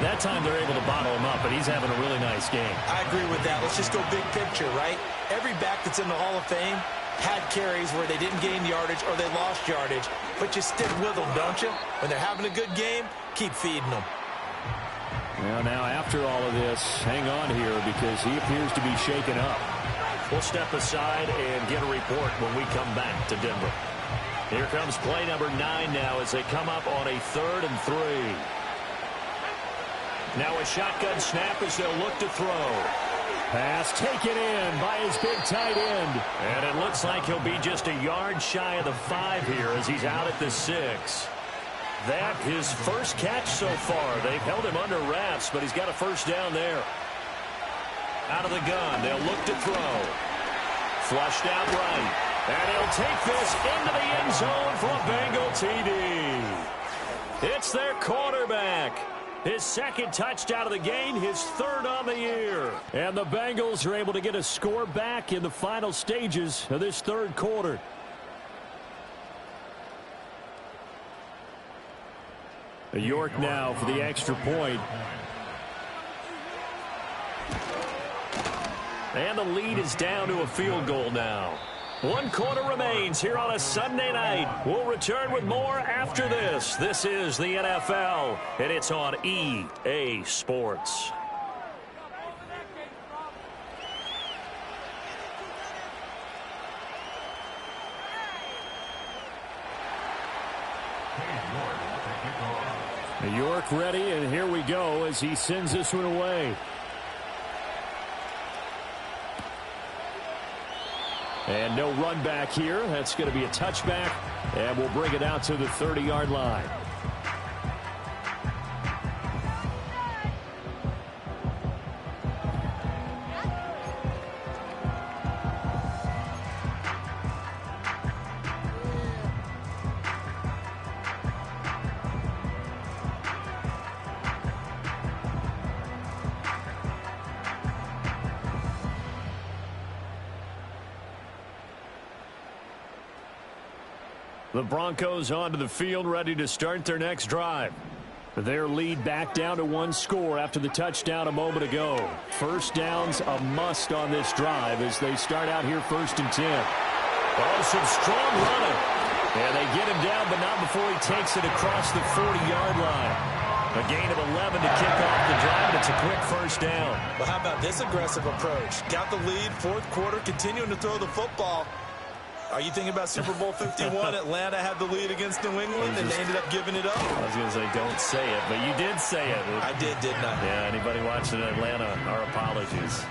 That time they're able to bottle him up, but he's having a really nice game. I agree with that. Let's just go big picture, right? Every back that's in the Hall of Fame had carries where they didn't gain yardage or they lost yardage, but you stick with them, don't you? When they're having a good game, keep feeding them. Well, now after all of this, hang on here because he appears to be shaken up. We'll step aside and get a report when we come back to Denver. Here comes play number 9 now as they come up on a 3rd and 3. Now a shotgun snap as they'll look to throw. Pass taken in by his big tight end. And it looks like he'll be just a yard shy of the 5 here as he's out at the 6. That his first catch so far. They've held him under wraps, but he's got a 1st down there. Out of the gun, they'll look to throw. Flushed out right. And he'll take this into the end zone for a Bengal TD. It's their quarterback. His 2nd touchdown of the game, his 3rd on the year. And the Bengals are able to get a score back in the final stages of this 3rd quarter. York now for the extra point. And the lead is down to a field goal now. 1 quarter remains here on a Sunday night. We'll return with more after this. This is the NFL, and it's on EA Sports. York ready, and here we go as he sends this one away. And no run back here. That's going to be a touchback, and we'll bring it out to the 30-yard line. The Broncos onto the field, ready to start their next drive. Their lead back down to 1 score after the touchdown a moment ago. 1st down's a must on this drive as they start out here 1st and 10. Oh, some strong running. And they get him down, but not before he takes it across the 40-yard line. A gain of 11 to kick off the drive. It's a quick 1st down. Well, how about this aggressive approach? Got the lead, 4th quarter, continuing to throw the football. Are you thinking about Super Bowl 51? Atlanta had the lead against New England, and they ended up giving it up. I was going to say, don't say it, but you did say it. I did, didn't I? Yeah, anybody watching Atlanta, our apologies.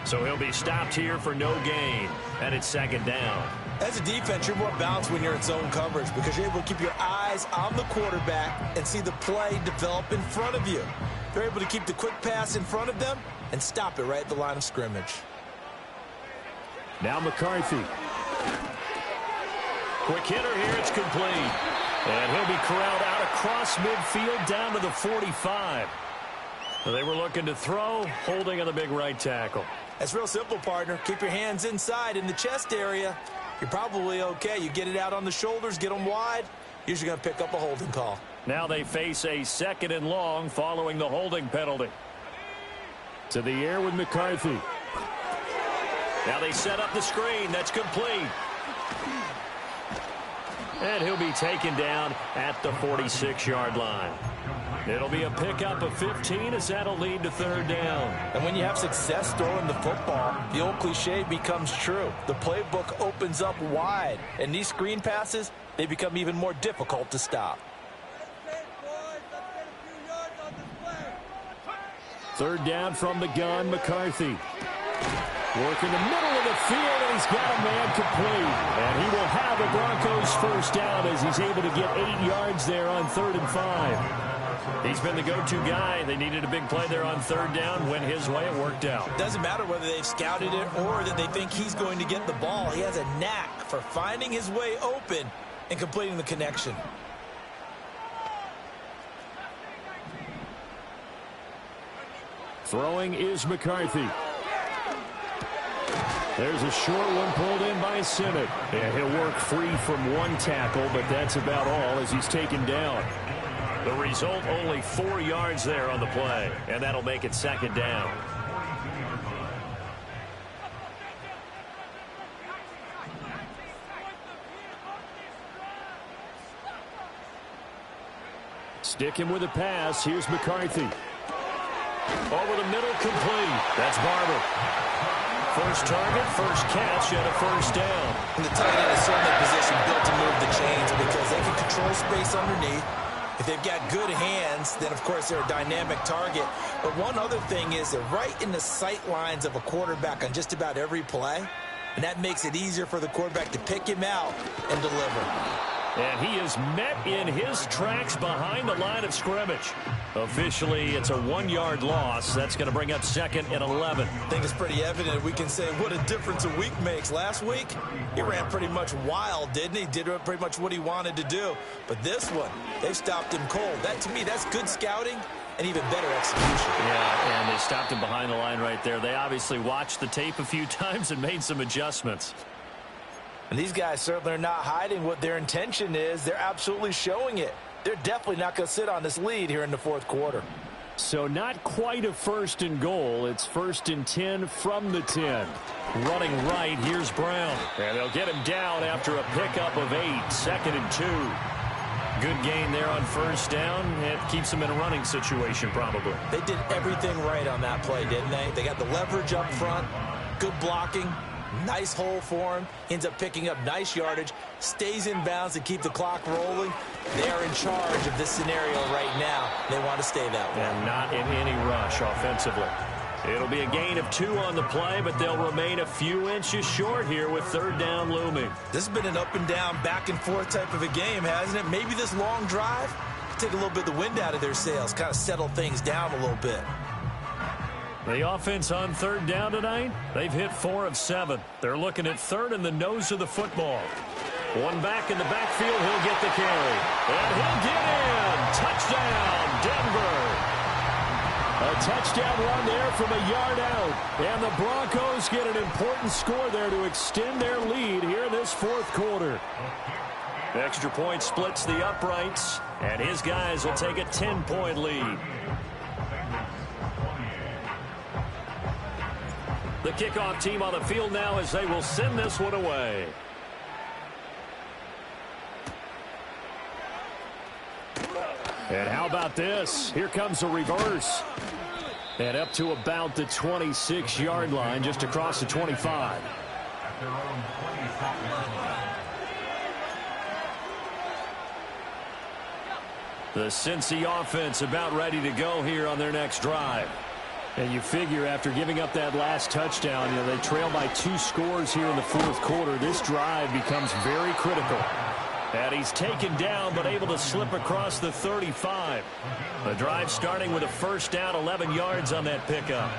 So he'll be stopped here for no gain. And it's second down. As a defense, you're more balanced when you're in zone coverage because you're able to keep your eyes on the quarterback and see the play develop in front of you. They're able to keep the quick pass in front of them and stop it right at the line of scrimmage. Now McCarthy. Quick hitter here. It's complete. And he'll be corralled out across midfield down to the 45. They were looking to throw, holding on the big right tackle. That's real simple, partner. Keep your hands inside in the chest area. You're probably okay. You get it out on the shoulders, get them wide. Usually going to pick up a holding call. Now they face a 2nd and long following the holding penalty. To the air with McCarthy. Now they set up the screen. That's complete. And he'll be taken down at the 46-yard line. It'll be a pickup of 15 as that'll lead to 3rd down. And when you have success throwing the football, the old cliche becomes true. The playbook opens up wide. And these screen passes, they become even more difficult to stop. 3rd down from the gun, McCarthy. Working the middle of the field, and he's got a man complete. And he will have the Broncos 1st down as he's able to get 8 yards there on 3rd and 5. He's been the go-to guy. They needed a big play there on 3rd down. Went his way. It worked out. Doesn't matter whether they've scouted it or that they think he's going to get the ball. He has a knack for finding his way open and completing the connection. Throwing is McCarthy. There's a short one pulled in by Simic. And he'll work free from one tackle, but that's about all as he's taken down. The result, only 4 yards there on the play, and that'll make it 2nd down. Stick him with a pass. Here's McCarthy. Over the middle, complete. That's Barber. First target, first catch, and a 1st down. And the tight end is certainly a position built to move the chains because they can control space underneath. If they've got good hands, then, of course, they're a dynamic target. But one other thing is they're right in the sight lines of a quarterback on just about every play. And that makes it easier for the quarterback to pick him out and deliver. And he is met in his tracks behind the line of scrimmage. Officially, it's a 1-yard loss. That's going to bring up 2nd and 11. I think it's pretty evident. We can say what a difference a week makes. Last week, he ran pretty much wild, didn't he? Did pretty much what he wanted to do. But this one, they stopped him cold. That, to me, that's good scouting and even better execution. Yeah, and they stopped him behind the line right there. They obviously watched the tape a few times and made some adjustments. And these guys certainly are not hiding what their intention is. They're absolutely showing it. They're definitely not going to sit on this lead here in the 4th quarter. So not quite a 1st and goal. It's 1st and 10 from the 10. Running right, here's Brown. And they'll get him down after a pickup of 8. 2nd and 2. Good gain there on 1st down. It keeps them in a running situation probably. They did everything right on that play, didn't they? They got the leverage up front, good blocking. Nice hole for him. Ends up picking up nice yardage. Stays in bounds to keep the clock rolling. They are in charge of this scenario right now. They want to stay that way. And not in any rush offensively. It'll be a gain of 2 on the play, but they'll remain a few inches short here with 3rd down looming. This has been an up and down, back and forth type of a game, hasn't it? Maybe this long drive could take a little bit of the wind out of their sails, kind of settle things down a little bit. The offense on 3rd down tonight, they've hit 4 of 7. They're looking at 3rd in the nose of the football. One back in the backfield, he'll get the carry. And he'll get in. Touchdown, Denver. A touchdown run there from a yard out. And the Broncos get an important score there to extend their lead here in this 4th quarter. Extra point splits the uprights, and his guys will take a 10-point lead. The kickoff team on the field now as they will send this one away. And how about this? Here comes a reverse. And up to about the 26-yard line, just across the 25. The Cincy offense about ready to go here on their next drive. And you figure after giving up that last touchdown, they trail by 2 scores here in the fourth quarter. This drive becomes very critical. And he's taken down but able to slip across the 35. The drive starting with a first down, 11 yards on that pickup.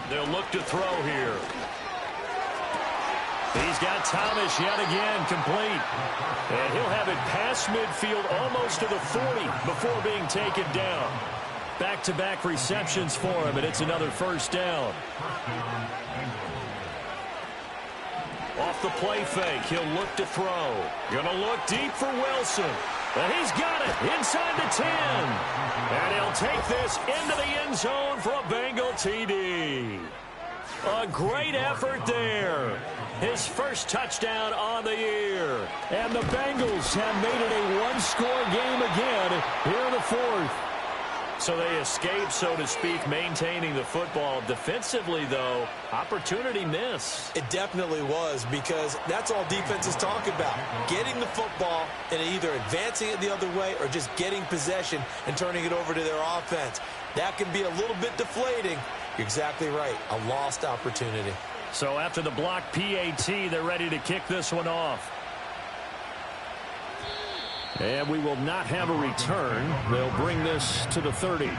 They'll look to throw here. He's got Thomas yet again complete. And he'll have it past midfield almost to the 40 before being taken down. Back-to-back receptions for him, and it's another first down. Off the play fake, he'll look to throw. Gonna look deep for Wilson. And he's got it inside the 10. And he'll take this into the end zone for a Bengal TD. A great effort there. His first touchdown on the year. And the Bengals have made it a one-score game again here in the fourth. So they escape, so to speak, maintaining the football. Defensively, though, opportunity miss. It definitely was, because that's all defenses talk about. Getting the football and either advancing it the other way or just getting possession and turning it over to their offense. That can be a little bit deflating. You're exactly right. A lost opportunity. So after the block PAT, they're ready to kick this one off. And we will not have a return. They'll bring this to the 30.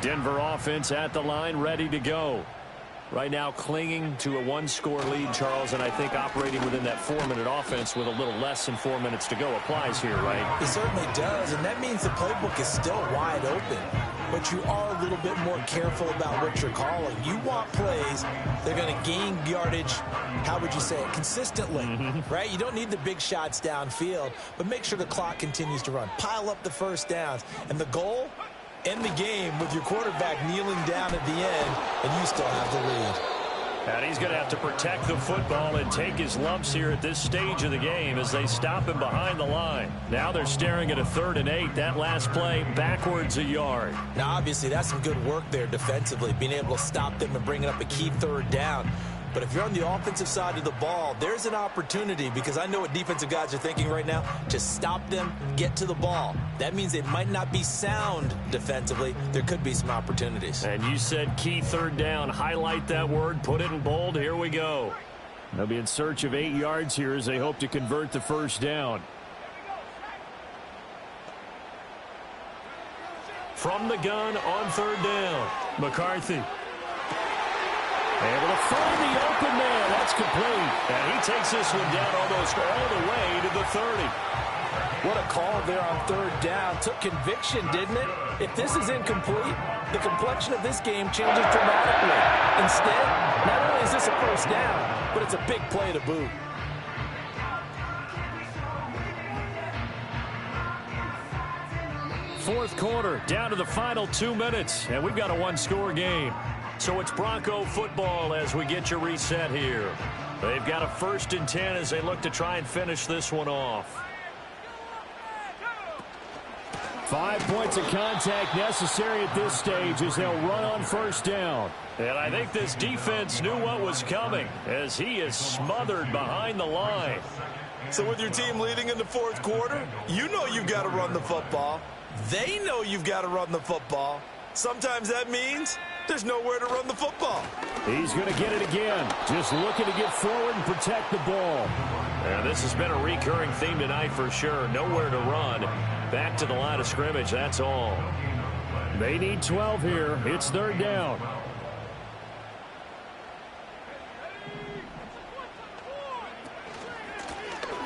Denver offense at the line, ready to go. Right now clinging to a one-score lead, Charles, and I think operating within that 4-minute offense with a little less than 4 minutes to go applies here, right? It certainly does, and that means the playbook is still wide open. But you are a little bit more careful about what you're calling. You want plays they're going to gain yardage, how would you say it, consistently, right? You don't need the big shots downfield, but make sure the clock continues to run. Pile up the first downs, and the goal, end the game with your quarterback kneeling down at the end, and you still have the lead. And he's going to have to protect the football and take his lumps here at this stage of the game as they stop him behind the line. Now they're staring at a 3rd and 8. That last play backwards a yard. Now, obviously, that's some good work there defensively, being able to stop them and bringing up a key 3rd down. But if you're on the offensive side of the ball, there's an opportunity, because I know what defensive guys are thinking right now. Just stop them, get to the ball. That means they might not be sound defensively. There could be some opportunities. And you said key 3rd down. Highlight that word, put it in bold. Here we go. They'll be in search of 8 yards here as they hope to convert the first down. From the gun on 3rd down, McCarthy. Able to find the open man. That's complete. And he takes this one down almost all the way to the 30. What a call there on 3rd down. Took conviction, didn't it? If this is incomplete, the complexion of this game changes dramatically. Instead, not only is this a first down, but it's a big play to boot. Fourth quarter, down to the final 2 minutes, and we've got a one-score game. So it's Bronco football as we get you reset here. They've got a 1st and 10 as they look to try and finish this one off. 5 points of contact necessary at this stage as they'll run on 1st down. And I think this defense knew what was coming as he is smothered behind the line. So with your team leading in the 4th quarter, you know you've got to run the football. They know you've got to run the football. Sometimes that means there's nowhere to run the football. He's going to get it again. Just looking to get forward and protect the ball. And this has been a recurring theme tonight for sure. Nowhere to run. Back to the line of scrimmage, that's all. They need 12 here. It's 3rd down.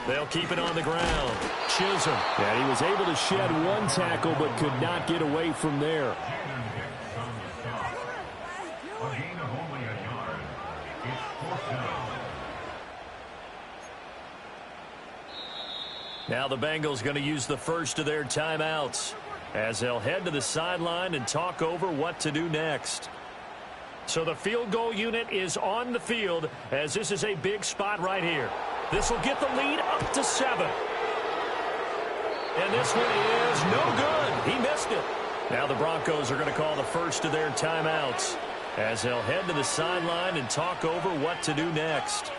They'll keep it on the ground. Chisholm. And he was able to shed one tackle but could not get away from there. Now the Bengals going to use the first of their timeouts as they'll head to the sideline and talk over what to do next. So the field goal unit is on the field as this is a big spot right here. This will get the lead up to 7. And this one is no good. He missed it. Now the Broncos are going to call the first of their timeouts as they'll head to the sideline and talk over what to do next.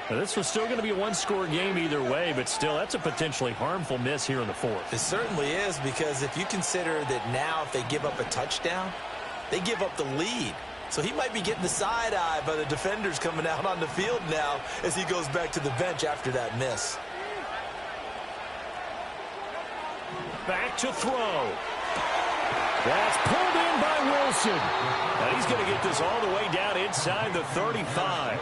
Now, this was still going to be a one-score game either way, but still, that's a potentially harmful miss here in the fourth. It certainly is, because if you consider that now if they give up a touchdown, they give up the lead. So he might be getting the side eye by the defenders coming out on the field now as he goes back to the bench after that miss. Back to throw. That's pulled in by Wilson. Now he's going to get this all the way down inside the 35.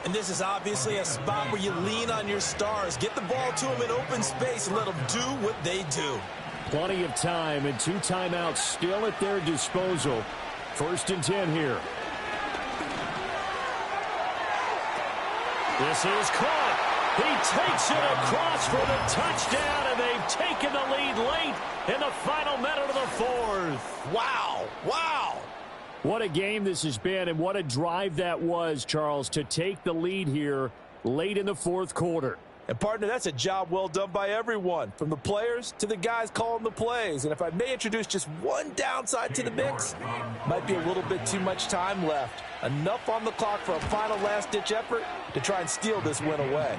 And this is obviously a spot where you lean on your stars. Get the ball to them in open space and let them do what they do. Plenty of time and 2 timeouts still at their disposal. 1st and 10 here. This is caught. He takes it across for the touchdown, and they've taken the lead late in the final minute of the 4th. Wow. Wow. What a game this has been, and what a drive that was, Charles, to take the lead here late in the 4th quarter. And, partner, that's a job well done by everyone, from the players to the guys calling the plays. And if I may introduce just one downside to the mix, might be a little bit too much time left. Enough on the clock for a final last-ditch effort to try and steal this win away.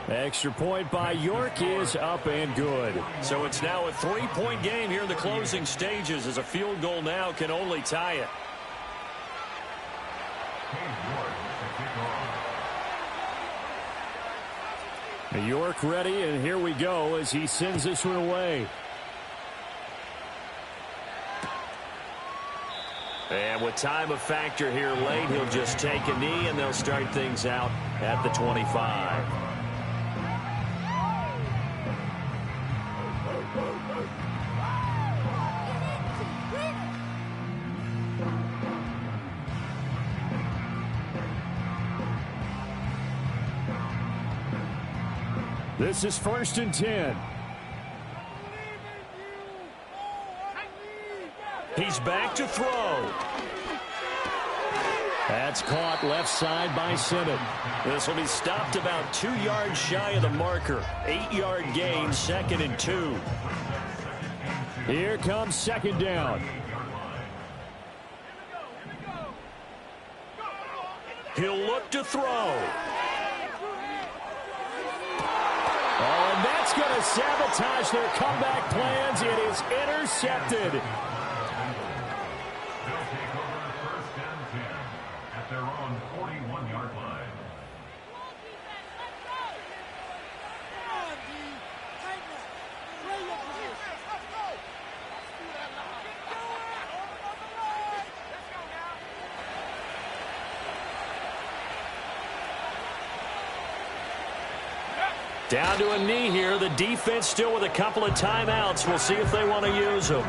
Extra point by York is up and good. So it's now a 3-point game here in the closing stages, as a field goal now can only tie it. New York ready, and here we go as he sends this one away. And with time a factor here late, he'll just take a knee, and they'll start things out at the 25. This is 1st and 10. He's back to throw. That's caught left side by Simmons. This will be stopped about 2 yards shy of the marker. 8-yard gain, 2nd and 2. Here comes 2nd down. He'll look to throw. Oh, and that's going to sabotage their comeback plans. It is intercepted. At their own 41-yard line. Down to a knee here. The defense still with a couple of timeouts. We'll see if they want to use them.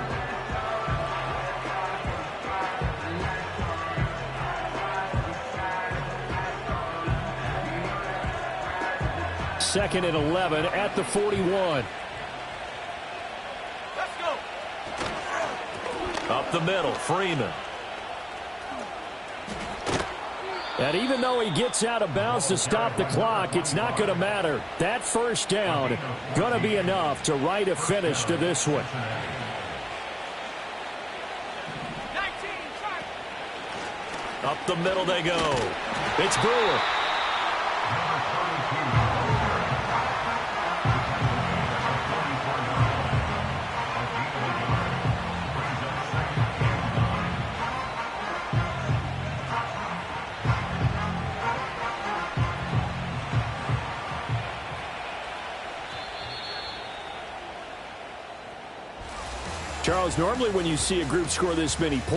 Second and 11 at the 41. Let's go. Up the middle, Freeman. And even though he gets out of bounds to stop the clock, it's not going to matter. That 1st down going to be enough to write a finish to this one. Up the middle they go. It's Brewer. Charles, normally when you see a group score this many points,